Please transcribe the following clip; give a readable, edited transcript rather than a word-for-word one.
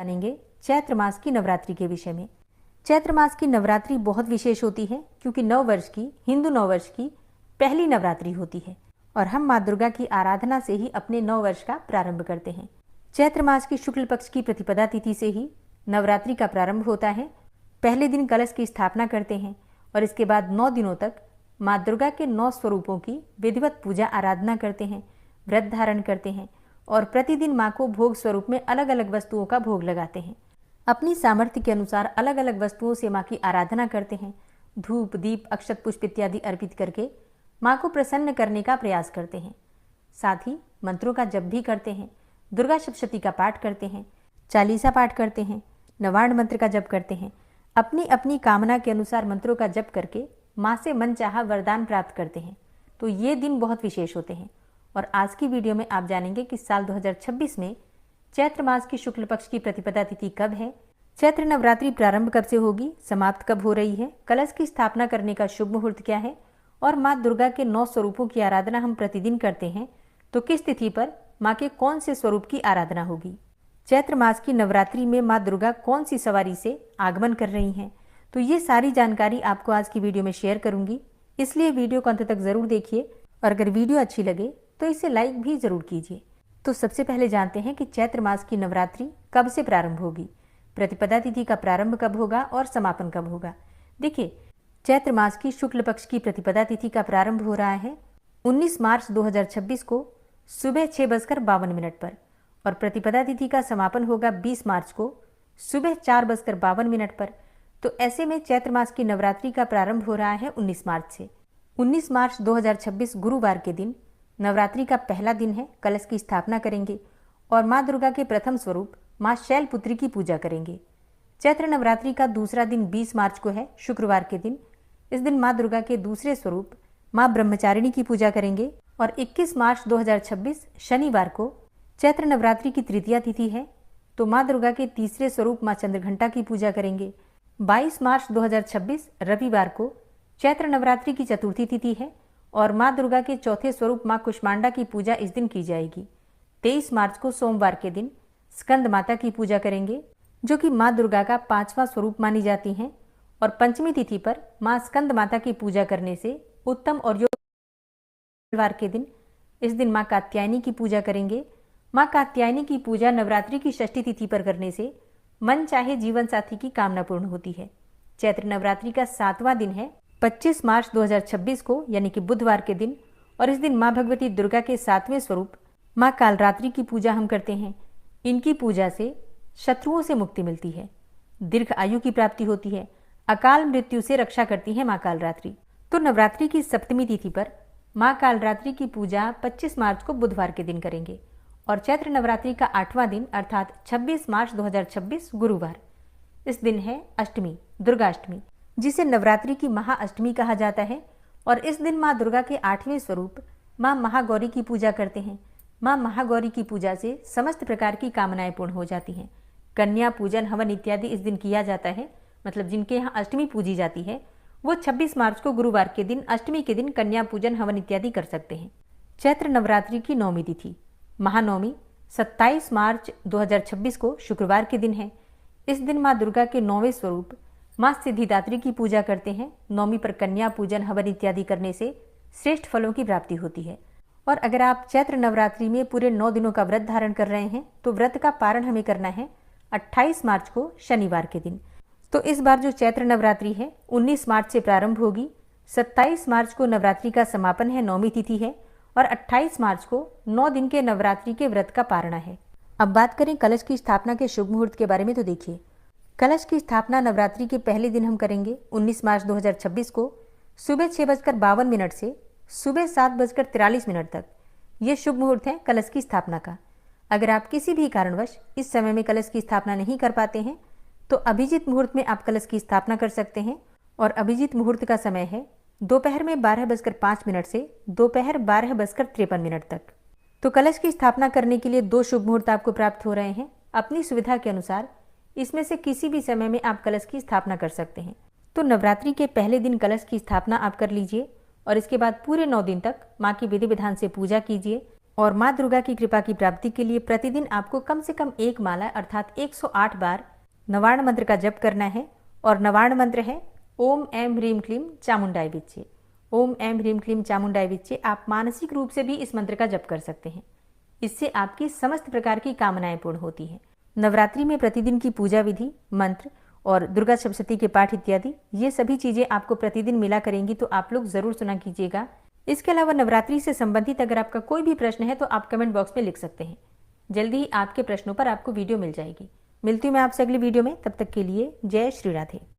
जानेंगे चैत्र मास की नवरात्रि के विषय में। चैत्र मास की नवरात्रि बहुत विशेष होती है क्योंकि नववर्ष की, हिंदू नववर्ष की पहली नवरात्रि होती है और हम माँ दुर्गा की आराधना से ही अपने नववर्ष का प्रारंभ करते हैं। चैत्र मास की शुक्ल पक्ष की प्रतिपदा तिथि से ही नवरात्रि का प्रारंभ होता है। पहले दिन कलश की स्थापना करते हैं और इसके बाद 9 दिनों तक माँ दुर्गा के 9 स्वरूपों की विधिवत पूजा आराधना करते हैं, व्रत धारण करते हैं और प्रतिदिन माँ को भोग स्वरूप में अलग अलग वस्तुओं का भोग लगाते हैं। अपनी सामर्थ्य के अनुसार अलग अलग वस्तुओं से माँ की आराधना करते हैं। धूप, दीप, अक्षत पुष्प इत्यादि अर्पित करके माँ को प्रसन्न करने का प्रयास करते हैं। साथ ही मंत्रों का जप भी करते हैं, दुर्गा सप्तशती का पाठ करते हैं, चालीसा पाठ करते हैं, नवार्ण मंत्र का जप करते हैं। अपनी अपनी कामना के अनुसार मंत्रों का जप करके माँ से मनचाहा वरदान प्राप्त करते हैं। तो ये दिन बहुत विशेष होते हैं और आज की वीडियो में आप जानेंगे कि साल 2026 में चैत्र मास की शुक्ल पक्ष की प्रतिपदा तिथि कब है, चैत्र नवरात्रि प्रारंभ कब से होगी, समाप्त कब हो रही है, कलश की स्थापना करने का शुभ मुहूर्त क्या है और माँ दुर्गा के 9 स्वरूपों की आराधना हम प्रतिदिन करते हैं तो किस तिथि पर माँ के कौन से स्वरूप की आराधना होगी। चैत्र मास की नवरात्रि में माँ दुर्गा कौन सी सवारी से आगमन कर रही हैं, तो ये सारी जानकारी आपको आज की वीडियो में शेयर करूंगी, इसलिए वीडियो को अंत तक जरूर देखिए और अगर वीडियो अच्छी लगे तो इसे लाइक भी जरूर कीजिए। तो सबसे पहले जानते हैं कि चैत्र मास की नवरात्रि कब से प्रारंभ होगी, प्रतिपदा तिथि का प्रारंभ कब होगा और समापन कब होगा। देखिए, चैत्र मास की शुक्ल पक्ष की प्रतिपदा तिथि का प्रारंभ हो रहा है 19 मार्च 2026 को सुबह 6:52 पर और प्रतिपदा तिथि का समापन होगा 20 मार्च को सुबह 4:52 पर। तो ऐसे में चैत्र मास की नवरात्रि का प्रारंभ हो रहा है 19 मार्च से। 19 मार्च 2026 गुरुवार के दिन नवरात्रि का पहला दिन है। कलश की स्थापना करेंगे और माँ दुर्गा के प्रथम स्वरूप माँ शैलपुत्री की पूजा करेंगे। चैत्र नवरात्रि का दूसरा दिन 20 मार्च को है, शुक्रवार के दिन। इस दिन माँ दुर्गा के दूसरे स्वरूप माँ ब्रह्मचारिणी की पूजा करेंगे और 21 मार्च 2026 शनिवार को चैत्र नवरात्रि की तृतीया तिथि है तो माँ दुर्गा के तीसरे स्वरूप माँ चंद्रघंटा की पूजा करेंगे। 22 मार्च 2026 रविवार को चैत्र नवरात्रि की चतुर्थी तिथि है और माँ दुर्गा के चौथे स्वरूप माँ कुष्मांडा की पूजा इस दिन की जाएगी। 23 मार्च को सोमवार के दिन स्कंद माता की पूजा करेंगे जो कि माँ दुर्गा का 5वां स्वरूप मानी जाती हैं और पंचमी तिथि पर माँ स्कंद माता की पूजा करने से उत्तम और योग। मंगलवार के दिन इस दिन माँ कात्यायनी की पूजा करेंगे। माँ कात्यायनी की पूजा नवरात्रि की षष्ठी तिथि पर करने से मन चाहे जीवन साथी की कामना पूर्ण होती है। चैत्र नवरात्रि का 7वां दिन है 25 मार्च 2026 को, यानी कि बुधवार के दिन, और इस दिन माँ भगवती दुर्गा के 7वें स्वरूप माँ कालरात्रि की पूजा हम करते हैं। इनकी पूजा से शत्रुओं से मुक्ति मिलती है, दीर्घ आयु की प्राप्ति होती है, अकाल मृत्यु से रक्षा करती है माँ कालरात्रि। तो नवरात्रि की सप्तमी तिथि पर माँ कालरात्रि की पूजा 25 मार्च को बुधवार के दिन करेंगे और चैत्र नवरात्रि का 8वां दिन अर्थात 26 मार्च 2026 गुरुवार, इस दिन है अष्टमी, दुर्गा अष्टमी, जिसे नवरात्रि की महाअष्टमी कहा जाता है और इस दिन माँ दुर्गा के 8वें स्वरूप माँ महागौरी की पूजा करते हैं। माँ महागौरी की पूजा से समस्त प्रकार की कामनाएं पूर्ण हो जाती हैं। कन्या पूजन, हवन इत्यादि इस दिन किया जाता है, मतलब जिनके यहाँ अष्टमी पूजी जाती है वो 26 मार्च को गुरुवार के दिन, अष्टमी के दिन कन्या पूजन, हवन इत्यादि कर सकते हैं। चैत्र नवरात्रि की 9वीं तिथि महानवमी 27 मार्च 2026 को शुक्रवार के दिन है। इस दिन माँ दुर्गा के 9वें स्वरूप माँ सिद्धिदात्री की पूजा करते हैं। नवमी पर कन्या पूजन, हवन इत्यादि करने से श्रेष्ठ फलों की प्राप्ति होती है। और अगर आप चैत्र नवरात्रि में पूरे 9 दिनों का व्रत धारण कर रहे हैं तो व्रत का पारण हमें करना है 28 मार्च को शनिवार के दिन। तो इस बार जो चैत्र नवरात्रि है 19 मार्च से प्रारंभ होगी, 27 मार्च को नवरात्रि का समापन है, 9वीं तिथि है और 28 मार्च को 9 दिन के नवरात्रि के व्रत का पारणा है। अब बात करें कलश की स्थापना के शुभ मुहूर्त के बारे में, तो देखिए, कलश की स्थापना नवरात्रि के पहले दिन हम करेंगे 19 मार्च 2026 को सुबह 6:52 से सुबह 7:43 तक। ये शुभ मुहूर्त है कलश की स्थापना का। अगर आप किसी भी कारणवश इस समय में कलश की स्थापना नहीं कर पाते हैं तो अभिजीत मुहूर्त में आप कलश की स्थापना कर सकते हैं और अभिजीत मुहूर्त का समय है दोपहर में 12:05 से दोपहर 12:53 तक। तो कलश की स्थापना करने के लिए 2 शुभ मुहूर्त आपको प्राप्त हो रहे हैं। अपनी सुविधा के अनुसार इसमें से किसी भी समय में आप कलश की स्थापना कर सकते हैं। तो नवरात्रि के पहले दिन कलश की स्थापना आप कर लीजिए और इसके बाद पूरे 9 दिन तक माँ की विधि विधान से पूजा कीजिए और माँ दुर्गा की कृपा की प्राप्ति के लिए प्रतिदिन आपको कम से कम एक माला अर्थात 108 बार नवार्ण मंत्र का जप करना है। और नवार्ण मंत्र है ओम ऐं ह्रीं क्लीं चामुंडाय विच्चे। ओम ऐं ह्रीं क्लीं चामुंडाय विच्चे। आप मानसिक रूप से भी इस मंत्र का जप कर सकते हैं। इससे आपकी समस्त प्रकार की कामनाएं पूर्ण होती हैं। नवरात्रि में प्रतिदिन की पूजा विधि, मंत्र और दुर्गा सप्तशती के पाठ इत्यादि ये सभी चीज़ें आपको प्रतिदिन मिला करेंगी, तो आप लोग ज़रूर सुना कीजिएगा। इसके अलावा नवरात्रि से संबंधित अगर आपका कोई भी प्रश्न है तो आप कमेंट बॉक्स में लिख सकते हैं। जल्दी ही आपके प्रश्नों पर आपको वीडियो मिल जाएगी। मिलती हूँ मैं आपसे अगली वीडियो में, तब तक के लिए जय श्री राधे।